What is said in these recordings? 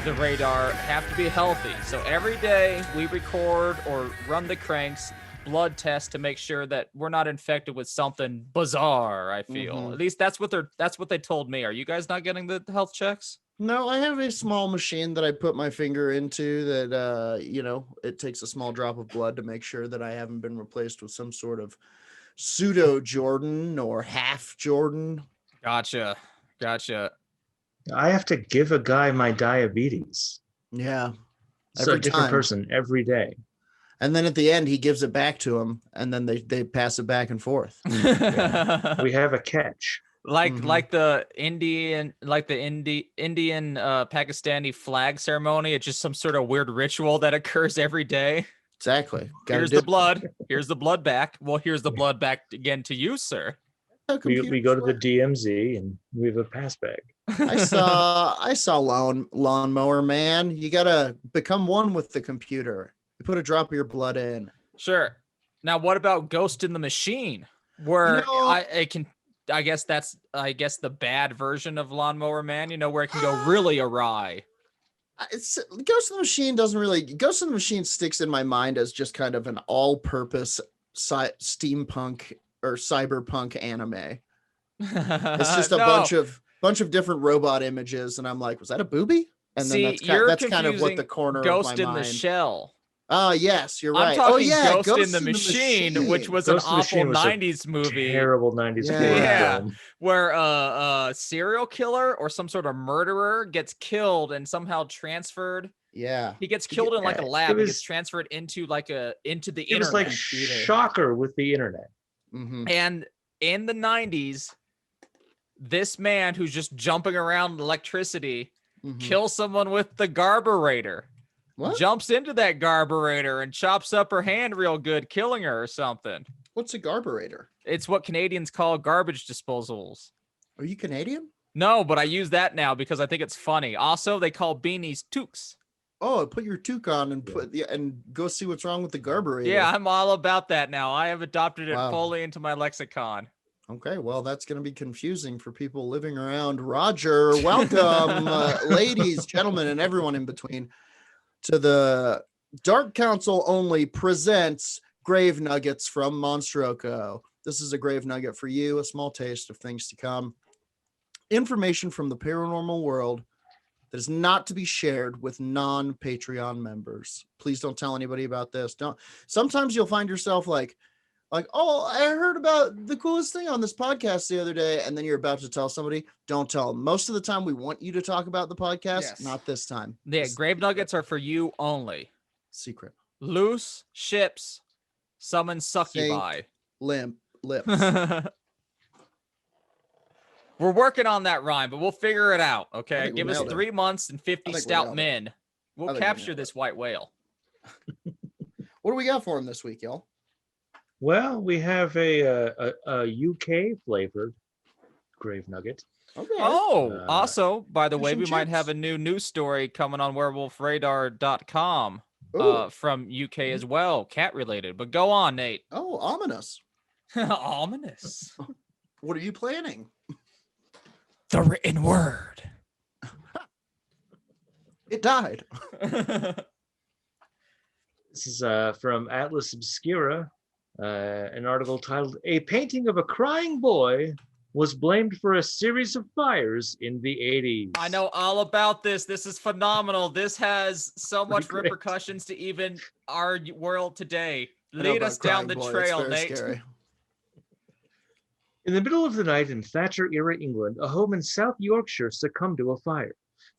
the radar have to be healthy. So every day we record or run the cranks blood test to make sure that we're not infected with something bizarre, I feel. At least that's what they told me. Are you guys not getting the health checks? No, I have a small machine that I put my finger into that, it takes a small drop of blood to make sure that I haven't been replaced with some sort of pseudo Jordan or half Jordan. Gotcha. I have to give a guy my diabetes. Yeah. So a different person every day. And then at the end, he gives it back to him, and then they pass it back and forth. Yeah. We have a catch. Like the Indian Pakistani flag ceremony. It's just some sort of weird ritual that occurs every day. Exactly. Here's the blood. Here's the blood back. Well, here's the blood back again to you, sir. We go to the DMZ and we have a pass bag. I saw Lawnmower Man. You gotta become one with the computer. You put a drop of your blood in. Sure. Now, what about Ghost in the Machine? Where I guess that's the bad version of Lawnmower Man. Where it can go really awry. Ghost in the Machine doesn't really. Ghost in the Machine sticks in my mind as just kind of an all-purpose steampunk or cyberpunk anime. It's just a bunch of different robot images, and I'm like, was that a booby? And then that's kind of what the corner Ghost of my in mind. the Shell. Oh yes, you're right. I'm talking yeah, Ghost in the Machine, which was an awful '90s movie. Terrible '90s movie. Yeah, where a serial killer or some sort of murderer gets killed and somehow transferred. Yeah, he gets killed in like a lab. He gets transferred into the internet. It was like Shocker with the internet. Mm-hmm. And in the '90s, this man who's just jumping around electricity kills someone with the garburator. What? Jumps into that garburator and chops up her hand real good, killing her or something. What's a garburator? It's what Canadians call garbage disposals. Are you Canadian? No, but I use that now because I think it's funny. Also, they call beanies toques. Oh, put your toque on and go see what's wrong with the garburator. Yeah, I'm all about that now. I have adopted it fully into my lexicon. Okay, well, that's going to be confusing for people living around Roger. Welcome, ladies, gentlemen, and everyone in between, to the Dark Council only presents Grave Nuggets from Monstroco. This is a grave nugget for you, a small taste of things to come. Information from the paranormal world that is not to be shared with non-Patreon members. Please don't tell anybody about this. Sometimes you'll find yourself like, oh, I heard about the coolest thing on this podcast the other day, and then you're about to tell somebody. Don't tell them. Most of the time, we want you to talk about the podcast. Yes. Not this time. Yeah, grave nuggets are for you only. Secret. Loose ships summon succubi. Lips. We're working on that rhyme, but we'll figure it out. Okay, give us 3 months and 50 stout men. We'll capture this white whale. What do we got for him this week, y'all? Well, we have a UK flavored grave nugget. Okay. Oh, also, by the way, we might have a new news story coming on werewolfradar.com from UK as well, cat related. But go on, Nate. Oh, ominous. Ominous. What are you planning? The written word. It died. This is from Atlas Obscura. An article titled "A Painting of a Crying Boy Was Blamed for a Series of Fires in the 80s." I know all about this. This is phenomenal. This has so much repercussions to even our world today. Lead us down the trail, Nate. Scary. In the middle of the night in Thatcher-era England, a home in South Yorkshire succumbed to a fire.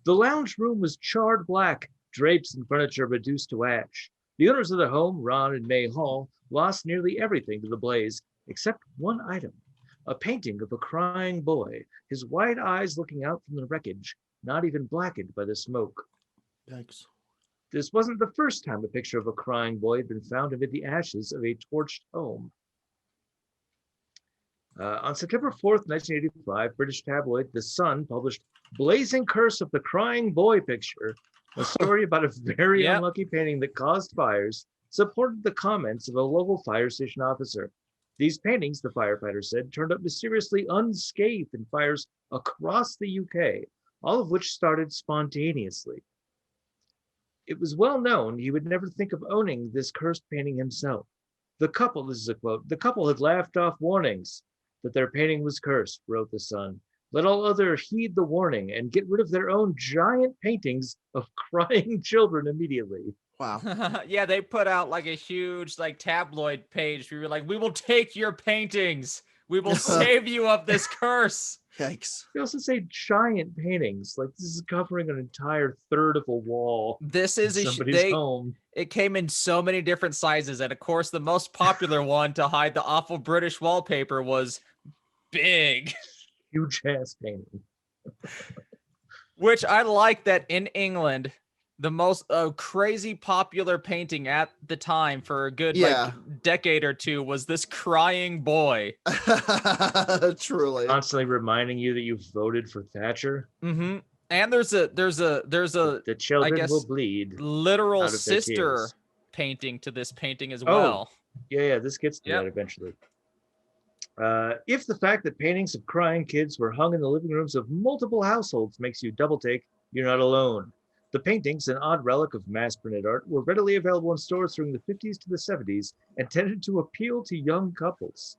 The lounge room was charred black, drapes and furniture reduced to ash. The owners of the home, Ron and May Hall, lost nearly everything to the blaze, except one item, a painting of a crying boy, his wide eyes looking out from the wreckage, not even blackened by the smoke. Yikes. This wasn't the first time a picture of a crying boy had been found amid the ashes of a torched home. On September 4th, 1985, British tabloid The Sun published Blazing Curse of the Crying Boy Picture, a story about a very unlucky painting that caused fires, supported the comments of a local fire station officer. These paintings, the firefighter said, turned up mysteriously unscathed in fires across the UK, all of which started spontaneously. It was well known he would never think of owning this cursed painting himself. The couple, this is a quote, the couple had laughed off warnings that their painting was cursed, wrote the son. Let all other heed the warning and get rid of their own giant paintings of crying children immediately. Wow. Yeah, they put out like a huge like tabloid page. We were like, we will take your paintings. We will save you of this curse. Yikes. They also say giant paintings. Like this is covering an entire third of a wall. This is in somebody's home. It came in so many different sizes, and of course, the most popular one to hide the awful British wallpaper was big. Huge ass painting. Which I like that in England, the most crazy popular painting at the time for a good like decade or two was this crying boy. Truly. Constantly reminding you that you voted for Thatcher. Mm-hmm. And there's a the children I guess, will bleed. Literal sister painting to this painting as well. Yeah, this gets to that eventually. If the fact that paintings of crying kids were hung in the living rooms of multiple households makes you double take, you're not alone. The paintings, an odd relic of mass printed art, were readily available in stores during the 50s to the 70s and tended to appeal to young couples.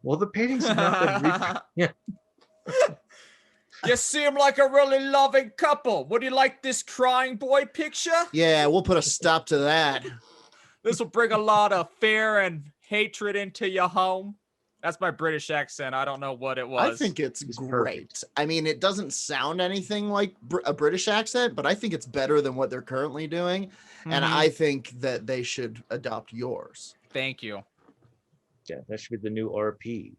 While the paintings have not been You seem like a really loving couple. Would you like this crying boy picture? Yeah, we'll put a stop to that. This will bring a lot of fear and hatred into your home. That's my British accent. I don't know what it was. I think it's great. Perfect. I mean, it doesn't sound anything like a British accent, but I think it's better than what they're currently doing. Mm-hmm. And I think that they should adopt yours. Thank you. Yeah, that should be the new RP.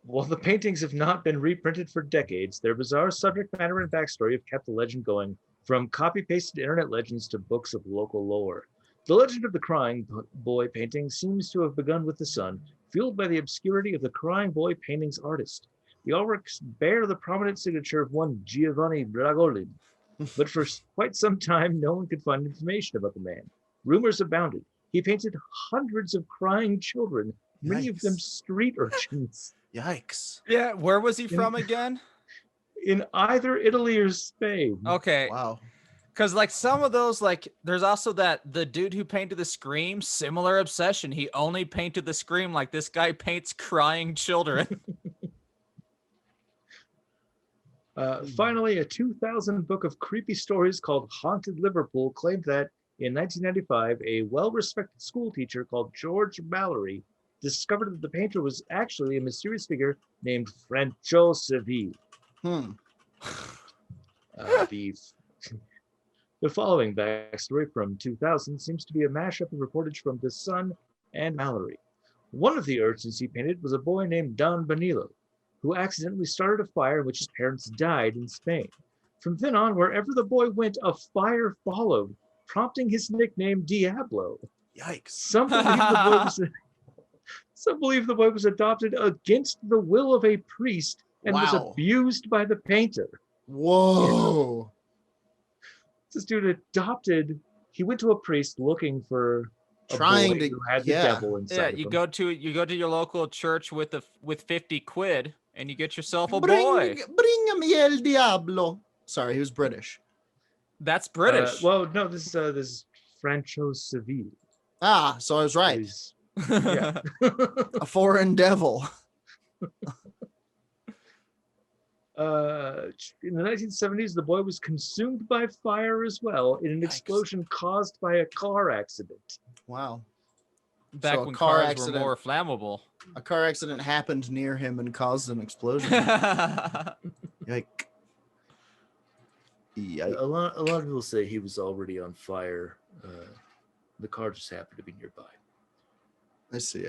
While the paintings have not been reprinted for decades, their bizarre subject matter and backstory have kept the legend going, from copy-pasted internet legends to books of local lore. The legend of the crying boy painting seems to have begun with the sun, fueled by the obscurity of the crying boy painting's artist. The artworks bear the prominent signature of one Giovanni Bragolin, but for quite some time, no one could find information about the man. Rumors abounded. He painted hundreds of crying children, many of them street urchins. Yikes. Yeah, where was he from again? In either Italy or Spain. Okay. Wow. Because like some of those, like there's also the dude who painted the Scream, similar obsession. He only painted the Scream. Like this guy paints crying children. Finally, a 2000 book of creepy stories called Haunted Liverpool claimed that in 1995, a well-respected school teacher called George Mallory discovered that the painter was actually a mysterious figure named Franco Seville. The following backstory from 2000 seems to be a mashup of reportage from The Sun and Mallory. One of the urchins he painted was a boy named Don Benilo, who accidentally started a fire in which his parents died in Spain. From then on, wherever the boy went, a fire followed, prompting his nickname Diablo. Yikes. Some believe the boy was adopted against the will of a priest and was abused by the painter. Whoa. This dude he went to a priest looking for trying to who had the devil inside. Yeah, you go to your local church with 50 quid and you get yourself a boy. Bring me el diablo. Sorry, he was British. That's British. Well, no, this is Franco Seville. So I was right. Yeah. A foreign devil. In the 1970s, the boy was consumed by fire as well in an explosion caused by a car accident. Wow. Back when cars were more flammable. A car accident happened near him and caused an explosion. Yike. A lot of people say he was already on fire. The car just happened to be nearby. I see.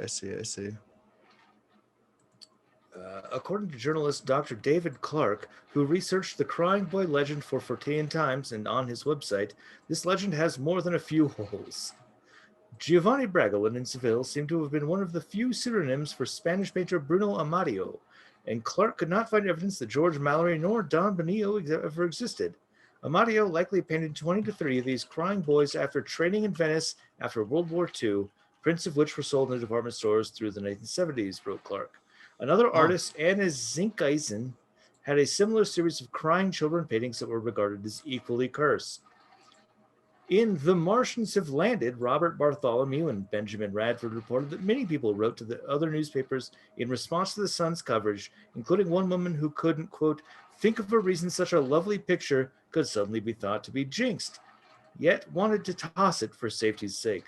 According to journalist Dr. David Clark, who researched the crying boy legend for Fortean Times and on his website, this legend has more than a few holes. Giovanni Bragolin in Seville seemed to have been one of the few pseudonyms for Spanish painter Bruno Amadio, and Clark could not find evidence that George Mallory nor Don Benillo ever existed. Amadio likely painted 20 to 30 of these crying boys after training in Venice after World War II, prints of which were sold in department stores through the 1970s, wrote Clark. Another artist, Anna Zinkeisen, had a similar series of crying children paintings that were regarded as equally cursed. In The Martians Have Landed, Robert Bartholomew and Benjamin Radford reported that many people wrote to the other newspapers in response to the Sun's coverage, including one woman who couldn't, quote, think of a reason such a lovely picture could suddenly be thought to be jinxed, yet wanted to toss it for safety's sake.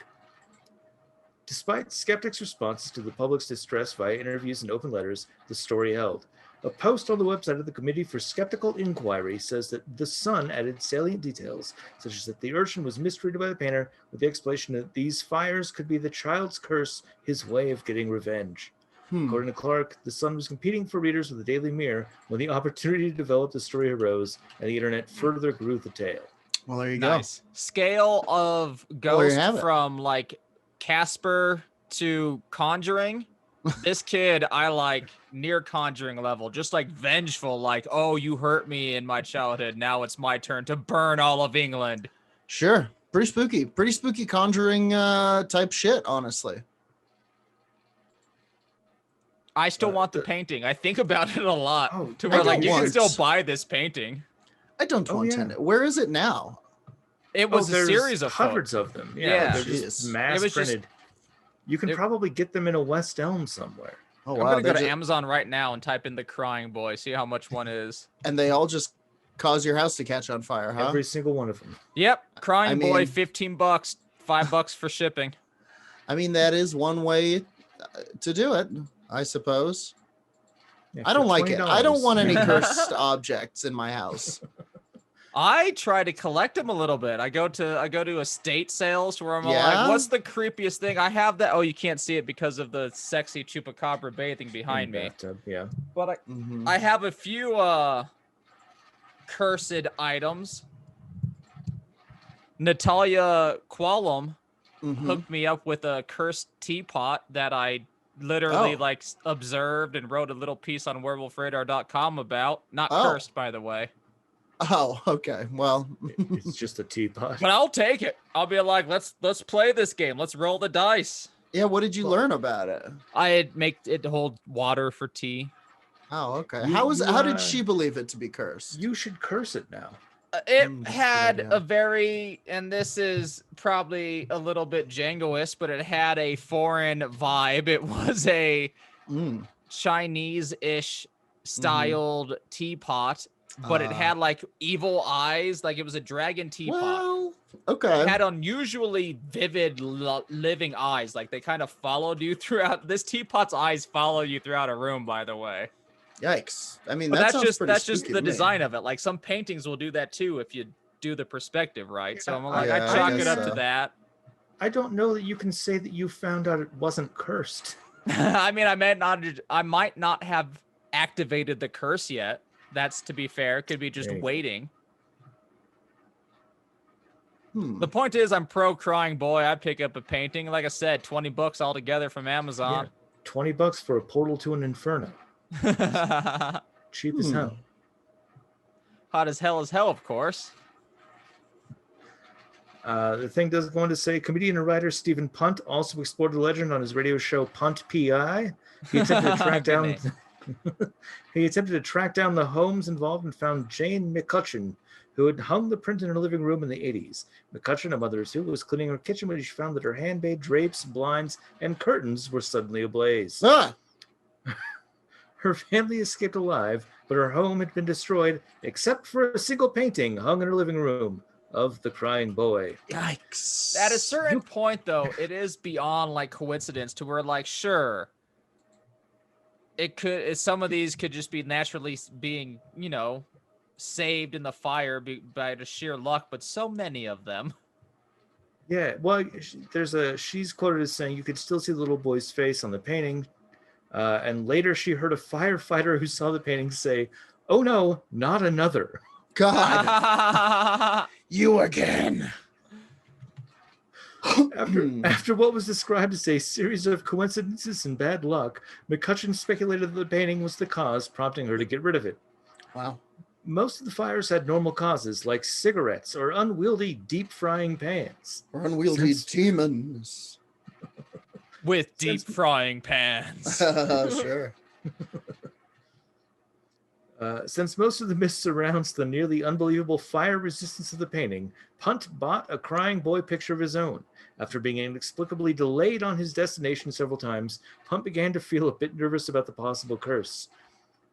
Despite skeptics' responses to the public's distress via interviews and open letters, the story held. A post on the website of the Committee for Skeptical Inquiry says that The Sun added salient details, such as that the urchin was mistreated by the painter with the explanation that these fires could be the child's curse, his way of getting revenge. According to Clark, The Sun was competing for readers with the Daily Mirror when the opportunity to develop the story arose, and the internet further grew the tale. Well, there you Nice. Scale of Well, there you ghost have it. from like Casper to Conjuring. This kid, I like near Conjuring level, just like vengeful, like, oh, you hurt me in my childhood. Now it's my turn to burn all of England. go. Sure. Pretty spooky Conjuring type shit, honestly. I still want the painting. I think about it a lot. Oh, To I where like don't you can want- still buy this painting. I don't Oh, want yeah. to. Where is it now? It was a there's series of hundreds photos. of them. Yeah. They're just Jeez. mass It was just- printed. You can probably get them in a West Elm somewhere. Oh, I'm wow. gonna go they're to ju- Amazon right now and type in the Crying Boy, see how much one is. and they all just cause your house to catch on fire, huh? Every single one of them. Yep, Crying I Boy, mean- $15, $5 for shipping. I mean, that is one way to do it, I suppose. Yeah, I don't for like it. I don't $20. want any cursed objects in my house. I try to collect them a little bit. I go to estate sales where I'm all Yeah? like, what's the creepiest thing? I have that. Oh, you can't see it because of the sexy chupacabra bathing behind me. Bathtub, yeah. But Mhm. I have a few cursed items. Natalia Qualum Mhm. hooked me up with a cursed teapot that I literally Oh. like observed and wrote a little piece on werewolfradar.com about. Not Oh. cursed, by the way. Oh, okay. Well, It's just a teapot. But I'll take it. I'll be like, let's play this game. Let's roll the dice. yeah. What did you learn about it? I'd make it hold water for tea. Oh, okay. You- How you, did she believe it to be cursed? You should curse it now. It that's a good had idea. a very, and this is probably a little bit Djangoist, but it had a foreign vibe. It was a Mm. Chinese-ish styled teapot, but it Ah. had like evil eyes, like it was a dragon teapot. Well, okay. It had unusually vivid living eyes, like they kind of followed you throughout. This teapot's eyes follow you throughout a room, by the way. Yikes. I mean, But that sounds that's pretty just spooky the to me. design of it. Like some paintings will do that too if you do the perspective right. So I'm like, Yeah, I I chalk it guess up so. to that. I don't know that you can say that you found out it wasn't cursed. I mean, I might not have activated the curse yet. That's, to be fair, could be just There you go. waiting. Hmm. The point is, I'm pro Crying Boy. I'd pick up a painting. Like I said, $20 altogether from Yeah. Amazon. $20 for a portal to an inferno. Cheap as Hmm. hell. Hot as hell, of course. The thing does go on to say, comedian and writer Stephen Punt also explored the legend on his radio show Punt PI. He attempted to track Good down. name. He attempted to track down the homes involved and found Jane McCutcheon, who had hung the print in her living room in the 80s. McCutcheon, a mother of two, was cleaning her kitchen when she found that her handmade drapes, blinds, and curtains were suddenly ablaze. Ah, Her family escaped alive, but her home had been destroyed, except for a single painting hung in her living room of the crying boy. yikes. At a certain point, though, it is beyond like coincidence to where, like, sure, some of these could just be naturally being, saved in the fire by the sheer luck, but so many of them. Yeah, well, she's quoted as saying you could still see the little boy's face on the painting. And later she heard a firefighter who saw the painting say, "Oh no, not another." God, you again. After what was described as a series of coincidences and bad luck, McCutcheon speculated that the painting was the cause, prompting her to get rid of it. Wow. Most of the fires had normal causes, like cigarettes or unwieldy deep-frying pans. Or unwieldy Since- demons. With deep frying pans. Sure. Since most of the myth surrounds the nearly unbelievable fire resistance of the painting, Punt bought a crying boy picture of his own. After being inexplicably delayed on his destination several times, Punt began to feel a bit nervous about the possible curse.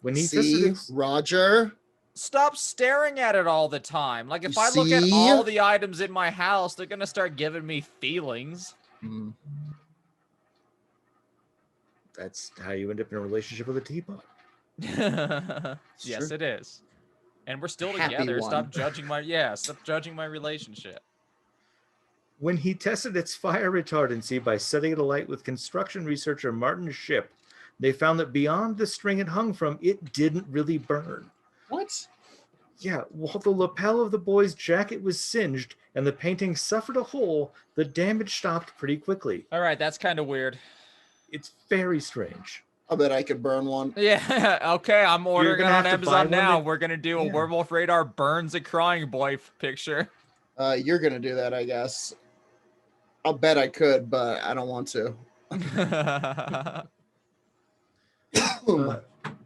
When he tested See, it, Roger. Stop staring at it all the time. Like, if I look at See? all the items in my house, they're gonna start giving me feelings. Mm. that's how you end up in a relationship with a teapot. Yes, true. it is. And we're still Happy together. one. Stop judging my relationship. When he tested its fire retardancy by setting it alight with construction researcher Martin Ship, they found that beyond the string it hung from, it didn't really burn. What? Yeah, while the lapel of the boy's jacket was singed and the painting suffered a hole, the damage stopped pretty quickly. All right, that's kind of weird. It's very strange. I bet I could burn one. Yeah, okay, I'm ordering it gonna on have to buy Amazon one now. that- We're gonna do a Yeah. Werewolf Radar burns a crying boy picture. You're gonna do that, I guess. I'll bet I could, but I don't want to.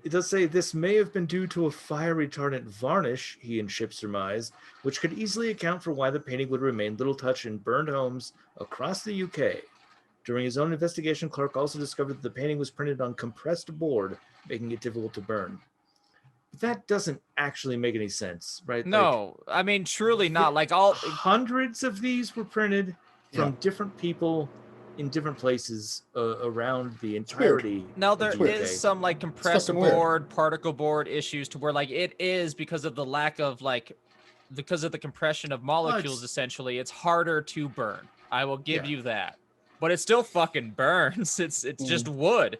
It does say this may have been due to a fire retardant varnish, he and Ship surmised, which could easily account for why the painting would remain little touched in burned homes across the UK. During his own investigation, Clark also discovered that the painting was printed on compressed board, making it difficult to burn. But that doesn't actually make any sense, right? No, I mean, truly not. Like, all Hundreds of these were printed from different people in different places around the entirety. now of there the is UK. some like compressed fucking weird. board, particle board issues to where like it is because of the lack of because of the compression of molecules. it's- Essentially, it's harder to burn. I will give Yeah. you that, but it still fucking burns. It's just wood.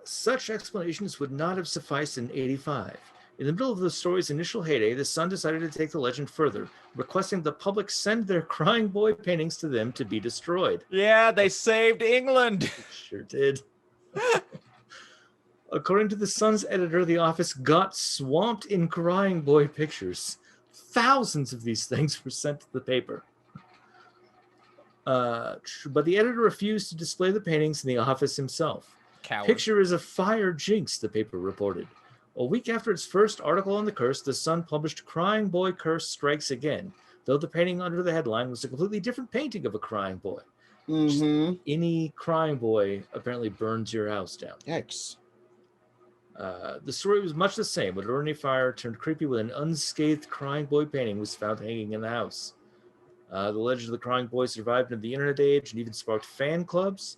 Such explanations would not have sufficed in 85. In the middle of the story's initial heyday, the Sun decided to take the legend further, requesting the public send their crying boy paintings to them to be destroyed. Yeah, they saved England. Sure did. According to the Sun's editor, the office got swamped in crying boy pictures. Thousands of these things were sent to the paper. But the editor refused to display the paintings in the office himself. Coward. Picture is a fire jinx, the paper reported. A week after its first article on the curse, the Sun published Crying Boy Curse Strikes Again, though the painting under the headline was a completely different painting of a crying boy. Mm-hmm. Any crying boy apparently burns your house down. Yikes. The story was much the same. An ordinary fire turned creepy when an unscathed crying boy painting was found hanging in the house. The legend of the crying boy survived in the internet age and even sparked fan clubs.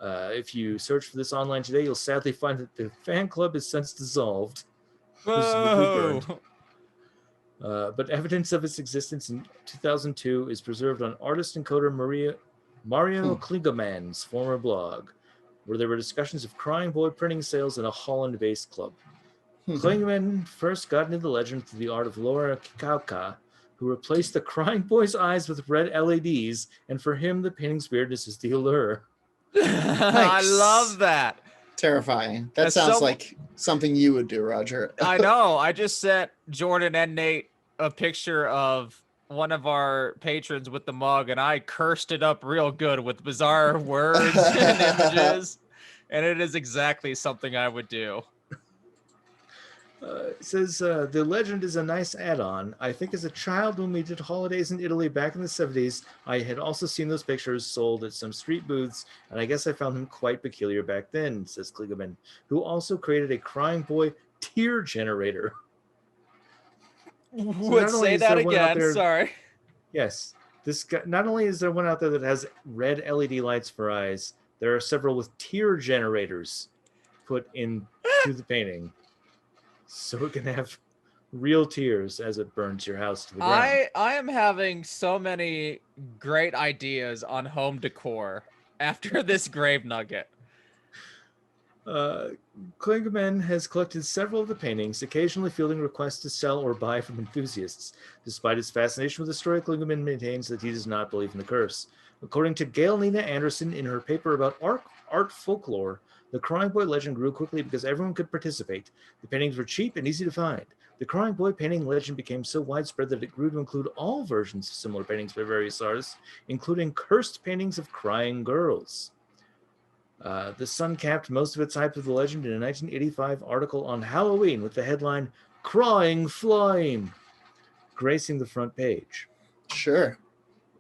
If you search for this online today, you'll sadly find that the fan club is since dissolved. Whoa. But evidence of its existence in 2002 is preserved on artist and coder Mario Klingeman's former blog, where there were discussions of crying boy printing sales in a Holland-based club. Klingeman first got into the legend through the art of Laura Kikauka, who replaced the crying boy's eyes with red LEDs, and for him, the painting's weirdness is the allure. I love that. Terrifying. That As sounds like something you would do, Roger. I know. I just sent Jordan and Nate a picture of one of our patrons with the mug, and I cursed it up real good with bizarre words and images. And it is exactly something I would do. It says, the legend is a nice add-on. I think as a child when we did holidays in Italy back in the 70s, I had also seen those pictures sold at some street booths, and I guess I found them quite peculiar back then, says Kligerman, who also created a crying boy tear generator. Would say that again. Sorry. Yes. This guy, not only is there one out there that has red LED lights for eyes, there are several with tear generators put into the painting. So it can have real tears as it burns your house to the ground. I am having so many great ideas on home decor after this grave nugget. Klingeman has collected several of the paintings, occasionally fielding requests to sell or buy from enthusiasts. Despite his fascination with the story, Klingeman maintains that he does not believe in the curse. According to Gail Nina Anderson in her paper about art folklore, the crying boy legend grew quickly because everyone could participate. The paintings were cheap and easy to find. The crying boy painting legend became so widespread that it grew to include all versions of similar paintings by various artists, including cursed paintings of crying girls. The Sun capped most of its hype of the legend in a 1985 article on Halloween with the headline, "Crying Flame," gracing the front page. Sure.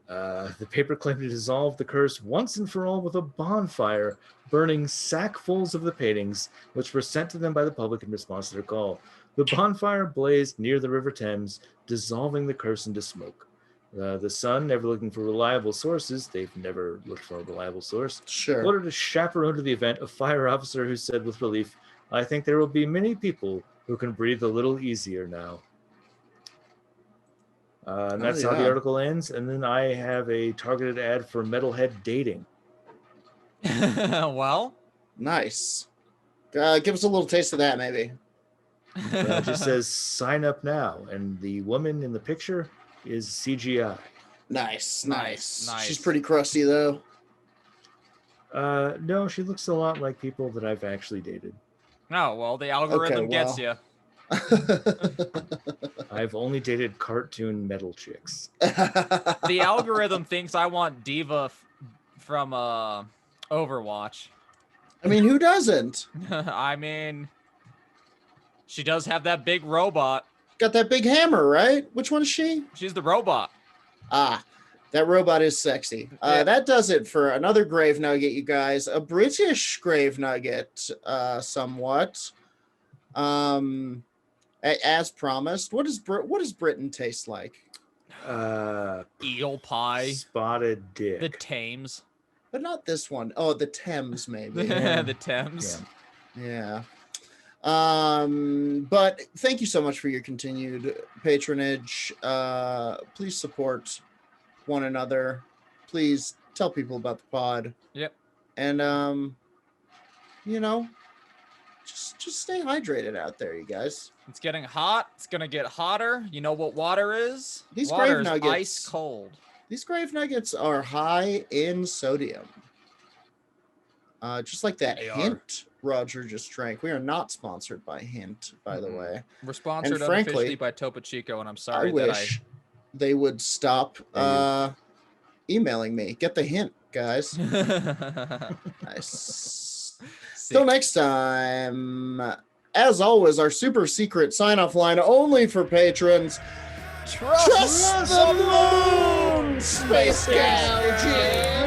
The paper claimed to dissolve the curse once and for all with a bonfire, burning sackfuls of the paintings, which were sent to them by the public in response to their call. The bonfire blazed near the River Thames, dissolving the curse into smoke. The Sun, never looking for reliable sources, they've never looked for a reliable source, Sure. quoted a chaperone to the event, a fire officer who said with relief, "I think there will be many people who can breathe a little easier now." And that's how the article ends. And then I have a targeted ad for Metalhead Dating. Well, Nice. Give us a little taste of that, maybe. It just says sign up now. And the woman in the picture is CGI. Nice. Nice. She's pretty crusty, though. No, she looks a lot like people that I've actually dated. Oh, well, the algorithm gets you. I've only dated cartoon metal chicks. The algorithm thinks I want Diva from Overwatch. I mean, who doesn't? I mean, she does have that big robot. Got that big hammer, right? Which one is she? She's the robot. Ah, that robot is sexy. That does it for another grave nugget, you guys. A British grave nugget, somewhat. As promised. What does Britain taste like? Eel pie. Spotted dick. The Thames. But not this one. Oh, the Thames, maybe. The Thames. Yeah. But thank you so much for your continued patronage. Please support one another. Please tell people about the pod. Yep. And just stay hydrated out there, you guys. It's getting hot. It's gonna get hotter. You know what water is? These Water grave is nuggets. ice cold. These grave nuggets are high in sodium. Just like that They are. Hint Roger just drank. We are not sponsored by Hint, by the way. We're sponsored And frankly, unofficially by Topo Chico, and I'm sorry I wish they would stop emailing me. Get the hint, guys. Nice. Till next time. As always, our super secret sign-off line only for patrons. Trust the moon, Space Gouging!